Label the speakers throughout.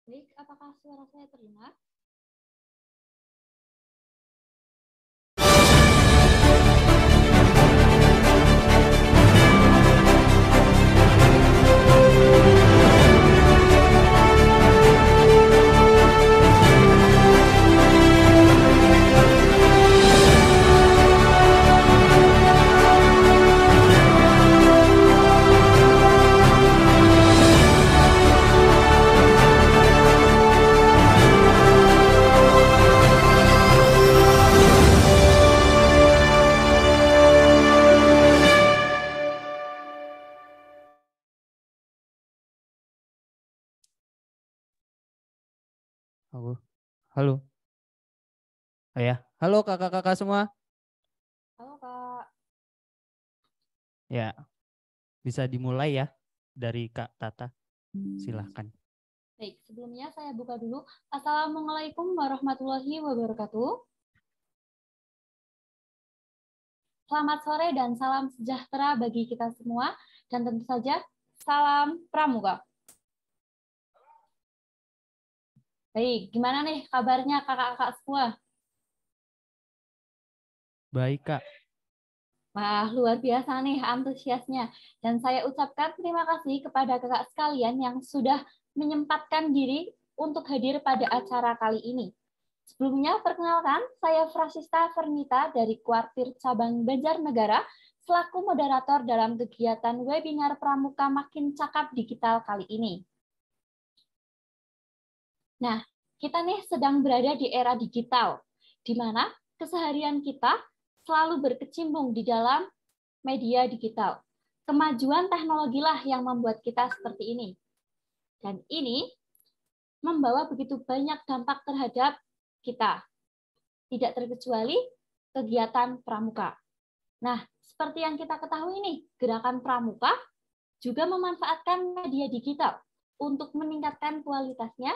Speaker 1: Baik, apakah suara saya terdengar?
Speaker 2: Halo, halo, ya, halo kakak-kakak semua.
Speaker 1: Halo Kak.
Speaker 2: Ya, bisa dimulai ya dari Kak Tata. Silahkan.
Speaker 1: Baik, sebelumnya saya buka dulu. Assalamualaikum warahmatullahi wabarakatuh. Selamat sore dan salam sejahtera bagi kita semua. Dan tentu saja, salam pramuka. Baik, gimana nih kabarnya kakak-kakak semua?
Speaker 2: Baik Kak.
Speaker 1: Wah, luar biasa nih antusiasnya. Dan saya ucapkan terima kasih kepada kakak sekalian yang sudah menyempatkan diri untuk hadir pada acara kali ini. Sebelumnya, perkenalkan, saya Frasista Fernita dari Kuartir Cabang Banjarnegara, selaku moderator dalam kegiatan webinar Pramuka Makin Cakap Digital kali ini. Nah, kita nih sedang berada di era digital, di mana keseharian kita selalu berkecimpung di dalam media digital. Kemajuan teknologilah yang membuat kita seperti ini. Dan ini membawa begitu banyak dampak terhadap kita. Tidak terkecuali kegiatan pramuka. Nah, seperti yang kita ketahui nih, gerakan pramuka juga memanfaatkan media digital untuk meningkatkan kualitasnya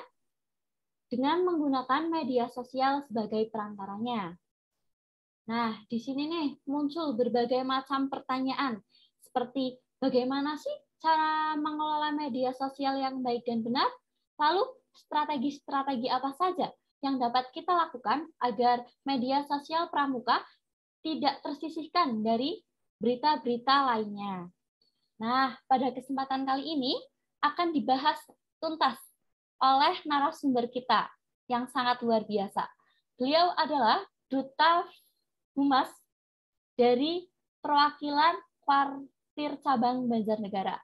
Speaker 1: dengan menggunakan media sosial sebagai perantaranya. Nah, di sini nih muncul berbagai macam pertanyaan, seperti bagaimana sih cara mengelola media sosial yang baik dan benar? Lalu, strategi-strategi apa saja yang dapat kita lakukan agar media sosial pramuka tidak tersisihkan dari berita-berita lainnya. Nah, pada kesempatan kali ini akan dibahas tuntas oleh narasumber kita yang sangat luar biasa. Beliau adalah Duta Humas dari perwakilan Kuartir Cabang Banjarnegara.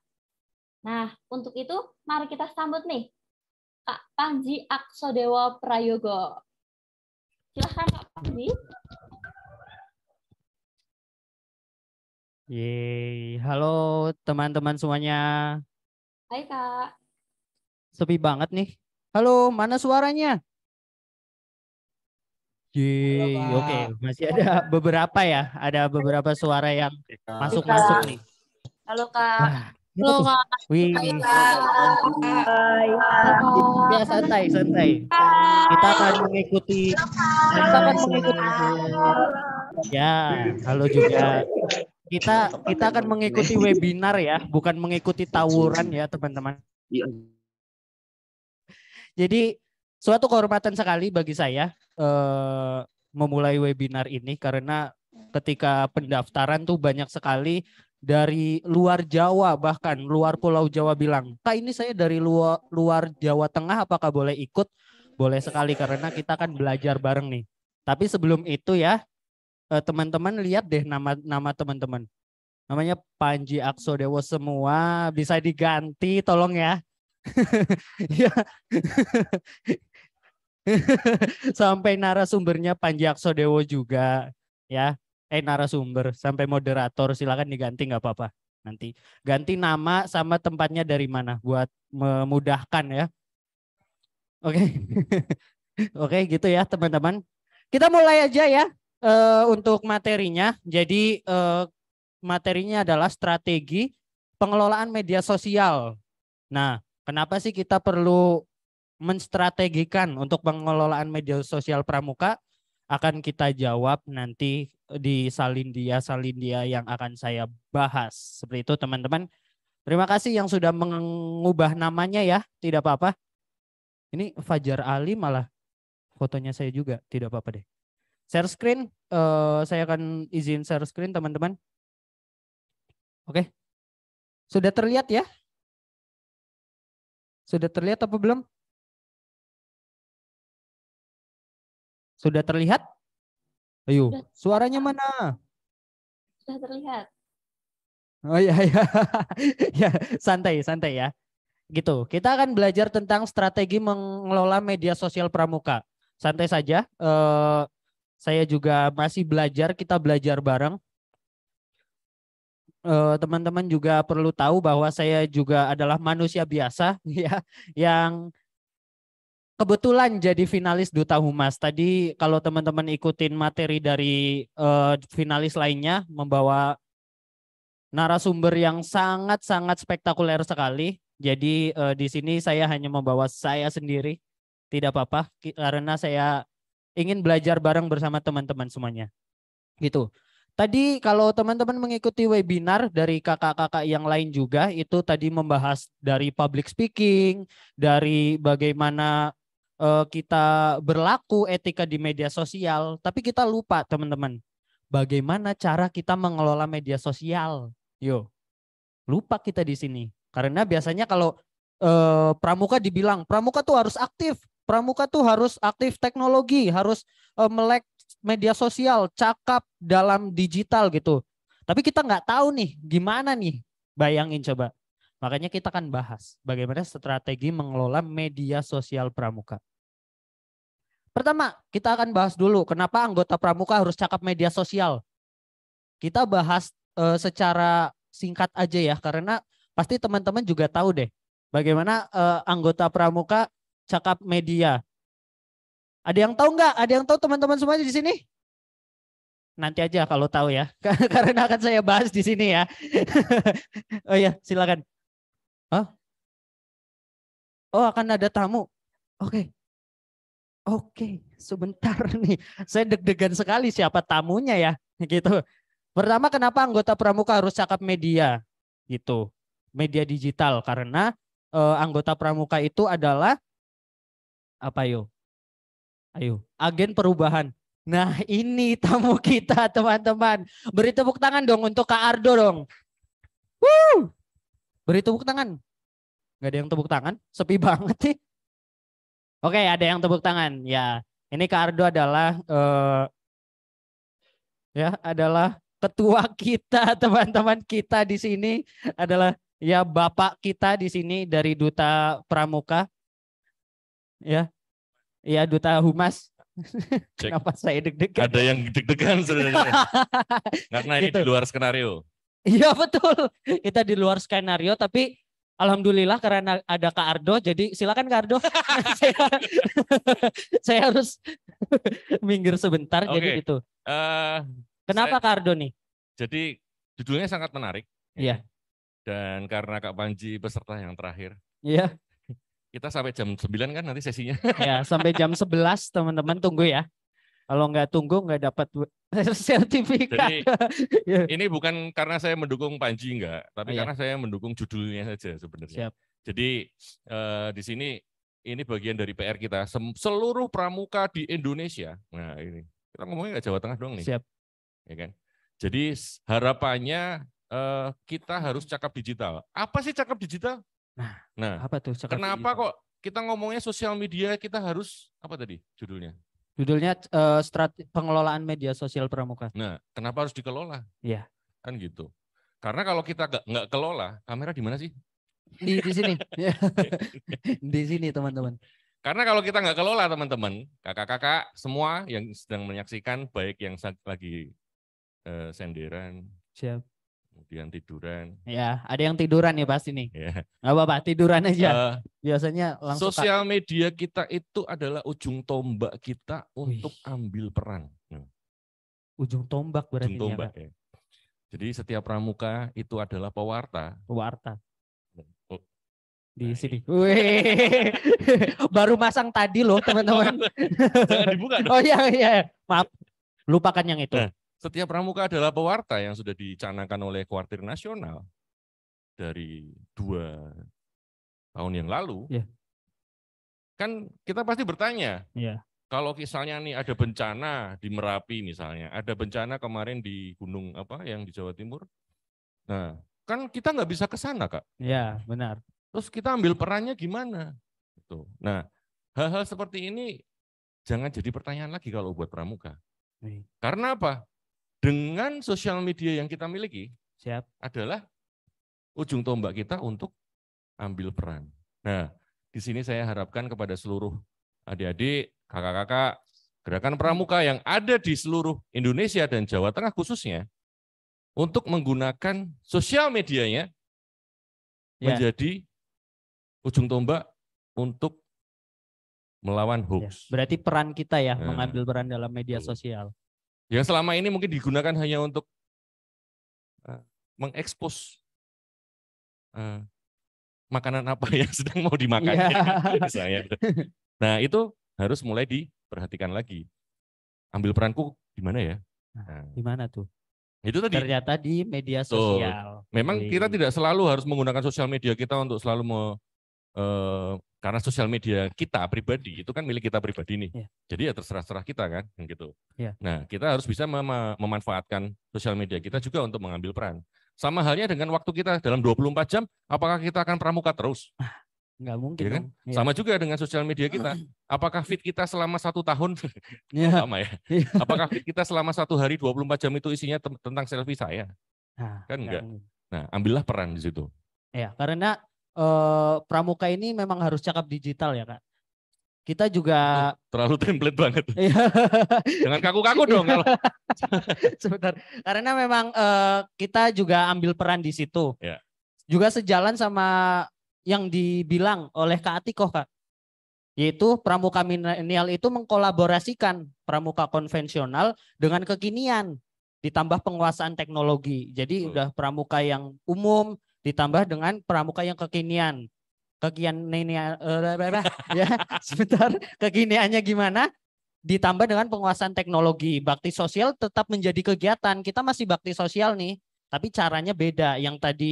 Speaker 1: Nah, untuk itu mari kita sambut nih Kak Panji Aksodewo Prayogo. Silahkan Kak Panji.
Speaker 2: Yeay, halo teman-teman semuanya.
Speaker 1: Hai Kak.
Speaker 2: Sepi banget nih. Halo, mana suaranya?
Speaker 3: Halo
Speaker 2: Yeay, oke,
Speaker 3: Kak.
Speaker 2: masih ada beberapa ya. Ada beberapa suara yang
Speaker 3: Kak.
Speaker 2: masuk-masuk nih.
Speaker 4: Halo Kak.
Speaker 2: Wah, apa
Speaker 4: Halo
Speaker 2: tuh?
Speaker 4: Kak.
Speaker 2: Wih,
Speaker 4: Hai Kak.
Speaker 1: Hai
Speaker 2: ya
Speaker 1: Kak.
Speaker 2: santai, santai. Kita akan mengikuti, kita akan mengikuti. Ya, halo juga. Kita akan mengikuti webinar ya, bukan mengikuti tawuran ya teman-teman. Jadi suatu kehormatan sekali bagi saya memulai webinar ini karena ketika pendaftaran tuh banyak sekali dari luar Jawa, bahkan luar Pulau Jawa bilang, Kak ini saya dari luar Jawa Tengah, apakah boleh ikut? Boleh sekali karena kita akan belajar bareng nih. Tapi sebelum itu ya teman-teman lihat deh nama teman-teman. Namanya Panji Aksodewo semua, bisa diganti tolong ya. Ya. Sampai narasumbernya Panji Aksodewo juga ya. Narasumber sampai moderator silakan diganti nggak apa-apa. Nanti ganti nama sama tempatnya dari mana buat memudahkan ya. Oke. Oke gitu ya teman-teman. Kita mulai aja ya untuk materinya. Jadi materinya adalah strategi pengelolaan media sosial. Nah, kenapa sih kita perlu menstrategikan untuk pengelolaan media sosial pramuka? Akan kita jawab nanti di Salindia yang akan saya bahas. Seperti itu teman-teman. Terima kasih yang sudah mengubah namanya ya, tidak apa-apa. Ini Fajar Ali malah fotonya saya juga, tidak apa-apa deh. Share screen, saya akan izin share screen teman-teman. Oke, sudah terlihat ya? Sudah terlihat apa belum? Sudah terlihat? Ayo, suaranya mana?
Speaker 1: Sudah terlihat.
Speaker 2: Oh iya, iya. Ya, santai ya. Gitu. Kita akan belajar tentang strategi mengelola media sosial pramuka. Santai saja. Saya juga masih belajar, kita belajar bareng. Teman-teman juga perlu tahu bahwa saya juga adalah manusia biasa ya, yang kebetulan jadi finalis Duta Humas. Tadi kalau teman-teman ikutin materi dari finalis lainnya, membawa narasumber yang sangat-sangat spektakuler sekali. Jadi di sini saya hanya membawa saya sendiri. Tidak apa-apa karena saya ingin belajar bareng bersama teman-teman semuanya. Gitu. Tadi kalau teman-teman mengikuti webinar dari kakak-kakak yang lain juga, itu tadi membahas dari public speaking, dari bagaimana kita berlaku etika di media sosial, tapi kita lupa teman-teman, bagaimana cara kita mengelola media sosial. Yo, lupa kita di sini. Karena biasanya kalau pramuka dibilang, pramuka tuh harus aktif, pramuka tuh harus aktif teknologi, harus melek media sosial, cakap dalam digital gitu. Tapi kita nggak tahu nih gimana nih, bayangin coba. Makanya kita akan bahas bagaimana strategi mengelola media sosial pramuka. Pertama, kita akan bahas dulu kenapa anggota pramuka harus cakap media sosial. Kita bahas secara singkat aja ya, karena pasti teman-teman juga tahu deh bagaimana anggota pramuka cakap media. Ada yang tahu nggak? Ada yang tahu teman-teman semua di sini? Nanti aja kalau tahu ya, karena akan saya bahas di sini ya. Oh ya, silakan. Hah? Oh, akan ada tamu. Oke. Oke, sebentar nih. Saya deg-degan sekali siapa tamunya ya, gitu. Pertama, kenapa anggota pramuka harus cakap media? Gitu. Media digital karena anggota pramuka itu adalah apa yo? Ayo, agen perubahan. Nah, ini tamu kita, teman-teman. Beri tepuk tangan dong untuk Kak Ardo dong. Woo! Beri tepuk tangan. Gak ada yang tepuk tangan? Sepi banget sih. Oke, ada yang tepuk tangan. Ya, ini Kak Ardo adalah adalah ketua kita, teman-teman kita di sini adalah ya bapak kita di sini dari Duta Pramuka. Ya. Ya, Duta Humas. Kenapa saya deg-degan?
Speaker 3: Ada yang deg-degan sebenarnya. Karena ini
Speaker 2: Gitu.
Speaker 3: di luar skenario.
Speaker 2: Iya betul. Kita di luar skenario, tapi alhamdulillah karena ada Kak Ardo, jadi silakan Kak Ardo. saya harus minggir sebentar, jadi gitu. Kenapa Kak Ardo nih?
Speaker 3: Jadi judulnya sangat menarik.
Speaker 2: Iya.
Speaker 3: Dan karena Kak Panji peserta yang terakhir.
Speaker 2: Iya.
Speaker 3: Kita sampai jam 9 kan nanti sesinya.
Speaker 2: Ya, sampai jam 11 teman-teman tunggu ya. Kalau nggak tunggu nggak dapat sertifikat.
Speaker 3: Jadi ini bukan karena saya mendukung Panji enggak, tapi karena saya mendukung judulnya saja sebenarnya.
Speaker 2: Siap.
Speaker 3: Jadi di sini ini bagian dari PR kita. Seluruh pramuka di Indonesia. Nah ini kita ngomongnya nggak Jawa Tengah doang nih.
Speaker 2: Siap.
Speaker 3: Ya kan? Jadi harapannya kita harus cakap digital. Apa sih cakap digital? Nah,
Speaker 2: apa tuh?
Speaker 3: Kenapa kok kita ngomongnya sosial media kita harus apa tadi judulnya?
Speaker 2: Judulnya strategi pengelolaan media sosial pramuka.
Speaker 3: Nah, kenapa harus dikelola?
Speaker 2: Iya.
Speaker 3: Kan gitu. Karena kalau kita nggak kelola, kamera di mana sih?
Speaker 2: Di sini. Di sini teman-teman.
Speaker 3: Karena kalau kita nggak kelola teman-teman, kakak-kakak semua yang sedang menyaksikan, baik yang lagi senderan,
Speaker 2: siap,
Speaker 3: kemudian tiduran.
Speaker 2: Ya, ada yang tiduran nih pasti nih.
Speaker 3: Ya.
Speaker 2: Nggak apa-apa, tiduran aja. Biasanya langsung.
Speaker 3: Sosial media kita itu adalah ujung tombak kita untuk ambil peran.
Speaker 2: Ujung tombak berarti.
Speaker 3: Ujung tombak ya. Jadi setiap pramuka itu adalah pewarta.
Speaker 2: Pewarta.
Speaker 3: Oh.
Speaker 2: Di sini. Baru masang tadi loh teman-teman.
Speaker 3: Jangan dibuka dong.
Speaker 2: Oh iya. Maaf, lupakan yang itu.
Speaker 3: Nah, setiap pramuka adalah pewarta yang sudah dicanangkan oleh Kuartir Nasional dari 2 tahun yang lalu.
Speaker 2: Yeah.
Speaker 3: kan kita pasti bertanya.
Speaker 2: Iya.
Speaker 3: Kalau misalnya nih ada bencana di Merapi misalnya, ada bencana kemarin di gunung apa yang di Jawa Timur. Nah, kan kita nggak bisa ke sana, Kak.
Speaker 2: Iya, benar.
Speaker 3: Terus kita ambil perannya gimana? Gitu. Nah, hal-hal seperti ini jangan jadi pertanyaan lagi kalau buat pramuka. Karena apa? Dengan sosial media yang kita miliki,
Speaker 2: Siap.
Speaker 3: adalah ujung tombak kita untuk ambil peran. Nah, di sini saya harapkan kepada seluruh adik-adik, kakak-kakak, gerakan pramuka yang ada di seluruh Indonesia dan Jawa Tengah khususnya, untuk menggunakan sosial medianya menjadi ujung tombak untuk melawan hoax.
Speaker 2: Berarti peran kita ya, mengambil peran dalam media sosial.
Speaker 3: Yang selama ini mungkin digunakan hanya untuk mengekspos makanan apa yang sedang mau dimakan. Misalnya. Nah, itu harus mulai diperhatikan lagi. Ambil peranku di mana ya?
Speaker 2: Nah, di mana tuh?
Speaker 3: Itu tadi.
Speaker 2: Ternyata di media sosial.
Speaker 3: Memang kita tidak selalu harus menggunakan sosial media kita untuk selalu karena sosial media kita pribadi itu kan milik kita pribadi nih. Jadi ya terserah-serah kita kan gitu. Nah, kita harus bisa memanfaatkan sosial media kita juga untuk mengambil peran. Sama halnya dengan waktu kita dalam 24 jam, apakah kita akan pramuka terus?
Speaker 2: Nggak mungkin.
Speaker 3: Ya kan? Sama juga dengan sosial media kita. Apakah feed kita selama 1 tahun? Lama ya. Apakah feed kita selama 1 hari 24 jam itu isinya tentang selfie saya? Kan enggak. Nah, ambillah peran di situ.
Speaker 2: Ya, karena pramuka ini memang harus cakap digital ya, Kak. Kita juga
Speaker 3: terlalu template banget. Jangan kaku-kaku dong kalau.
Speaker 2: Sebentar. Karena memang kita juga ambil peran di situ.
Speaker 3: Ya.
Speaker 2: Juga sejalan sama yang dibilang oleh Kak Atikoh, Kak. Yaitu pramuka milenial itu mengkolaborasikan pramuka konvensional dengan kekinian ditambah penguasaan teknologi. Jadi udah pramuka yang umum ditambah dengan pramuka yang kekinian. Ya, sebentar. Kekiniannya gimana? Ditambah dengan penguasaan teknologi. Bakti sosial tetap menjadi kegiatan. Kita masih bakti sosial nih, tapi caranya beda. Yang tadi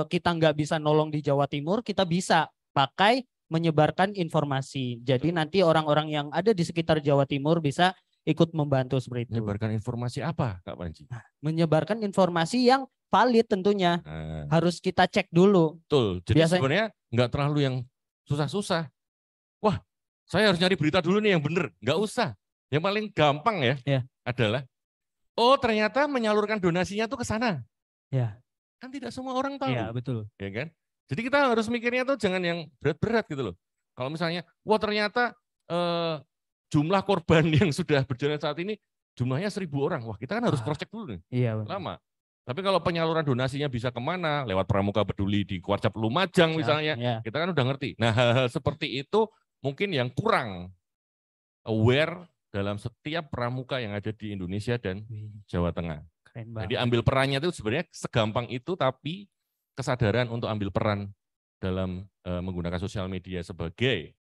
Speaker 2: kita nggak bisa nolong di Jawa Timur, kita bisa pakai menyebarkan informasi. Jadi nanti orang-orang yang ada di sekitar Jawa Timur bisa ikut membantu seperti itu.
Speaker 3: Menyebarkan informasi apa, Kak Panji?
Speaker 2: Menyebarkan informasi yang valid tentunya. Harus kita cek dulu.
Speaker 3: Betul. Jadi sebenarnya nggak terlalu yang susah-susah. Wah, saya harus nyari berita dulu nih yang benar. Nggak usah. Yang paling gampang ya adalah, oh ternyata menyalurkan donasinya tuh ke sana.
Speaker 2: Ya.
Speaker 3: Kan tidak semua orang tahu.
Speaker 2: Iya, betul.
Speaker 3: Ya kan? Jadi kita harus mikirnya tuh jangan yang berat-berat gitu loh. Kalau misalnya, wah ternyata jumlah korban yang sudah berjalan saat ini jumlahnya 1.000 orang. Wah kita kan harus cross check dulu nih.
Speaker 2: Iya,
Speaker 3: lama. Tapi kalau penyaluran donasinya bisa kemana, lewat Pramuka Peduli di Kuarcap Lumajang misalnya, kita kan udah ngerti. Nah hal-hal seperti itu mungkin yang kurang aware dalam setiap pramuka yang ada di Indonesia dan Jawa Tengah. Jadi ambil perannya itu sebenarnya segampang itu, tapi kesadaran untuk ambil peran dalam menggunakan sosial media sebagai